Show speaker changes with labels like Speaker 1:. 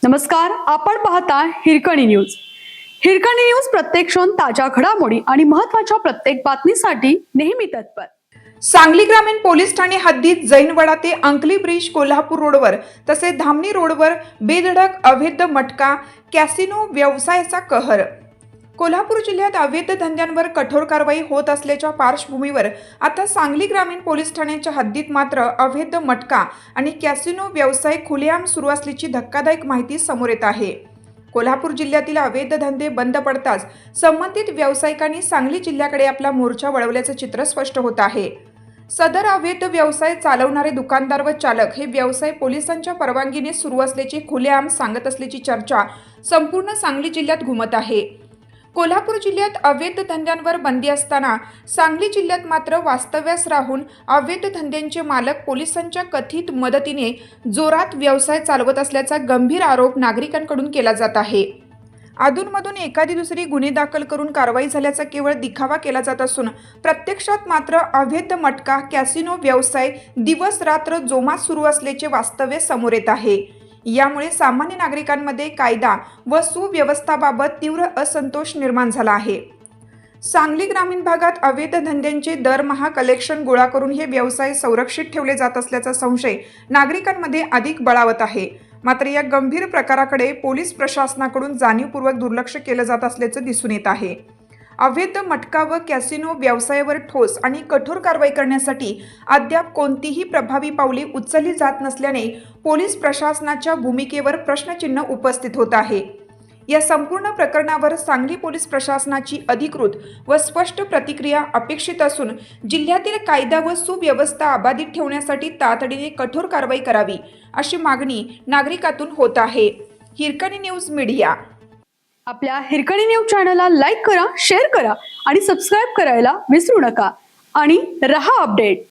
Speaker 1: नमस्कार, आपण पाहता हिरकणी न्यूज. हिरकणी न्यूज प्रत्येक क्षण ताज्या घडामोडी आणि महत्त्वाच्या प्रत्येक बातमीसाठी नेहमी तत्पर.
Speaker 2: सांगली ग्रामीण पोलीस ठाणे हद्दीत जैनवाडा ते अंकली ब्रिज कोल्हापूर रोडवर तसेच धामणी रोडवर बेधडक अवैध मटका कॅसिनो व्यवसायाचा कहर. कोल्हापूर जिल्ह्यात अवैध धंद्यांवर कठोर कारवाई होत असल्याच्या पार्श्वभूमीवर आता सांगली ग्रामीण पोलीस ठाण्याच्या हद्दीत मात्र अवैध मटका आणि कॅसिनो व्यवसाय खुलेआम सुरू असल्याची धक्कादायक माहिती समोर येत आहे. कोल्हापूर जिल्ह्यातील अवैध धंदे बंद पडताच संबंधित व्यावसायिकांनी सांगली जिल्ह्याकडे आपला मोर्चा वळवल्याचं चित्र स्पष्ट होत आहे. सदर अवैध व्यवसाय चालवणारे दुकानदार व चालक हे व्यवसाय पोलिसांच्या परवानगीने सुरू असल्याचे खुलेआम सांगत असल्याची चर्चा संपूर्ण सांगली जिल्ह्यात घुमत आहे. कोल्हापूर जिल्ह्यात अवैध धंद्यांवर बंदी असताना सांगली जिल्ह्यात मात्र वास्तव्यास राहून अवैध धंद्यांचे मालक पोलिसांच्या कथित मदतीने जोरात व्यवसाय चालवत असल्याचा गंभीर आरोप नागरिकांकडून केला जात आहे. अधूनमधून एखादी दुसरी गुन्हे दाखल करून कारवाई झाल्याचा केवळ दिखावा केला जात असून प्रत्यक्षात मात्र अवैध मटका कॅसिनो व्यवसाय दिवस रात्र जोमात सुरू असल्याचे वास्तव्य समोर येत आहे. यामुळे सामान्य नागरिकांमध्ये कायदा व सुव्यवस्थाबाबत तीव्र असंतोष निर्माण झाला आहे. सांगली ग्रामीण भागात अवैध धंद्यांचे दरमहा कलेक्शन गोळा करून हे व्यवसाय संरक्षित ठेवले जात असल्याचा संशय नागरिकांमध्ये अधिक बळावत आहे. मात्र या गंभीर प्रकाराकडे पोलीस प्रशासनाकडून जाणीवपूर्वक दुर्लक्ष केलं जात असल्याचं दिसून येत आहे. अवैध मटका व कॅसिनो व्यवसायावर ठोस आणि कठोर कारवाई करण्यासाठी अद्याप कोणतीही प्रभावी पावले उचलली जात नसल्याने पोलीस प्रशासनाच्या भूमिकेवर प्रश्नचिन्ह उपस्थित होत आहे. या संपूर्ण प्रकरणावर सांगली पोलीस प्रशासनाची अधिकृत व स्पष्ट प्रतिक्रिया अपेक्षित असून जिल्ह्यातील कायदा व सुव्यवस्था अबाधित ठेवण्यासाठी तातडीने कठोर कारवाई करावी अशी मागणी नागरिकातून होत आहे. Hirkani news media.
Speaker 1: आपल्या हिरकणी न्यूज चॅनलला लाईक करा, शेअर करा आणि सबस्क्राईब करायला विसरू नका आणि रहा अपडेट.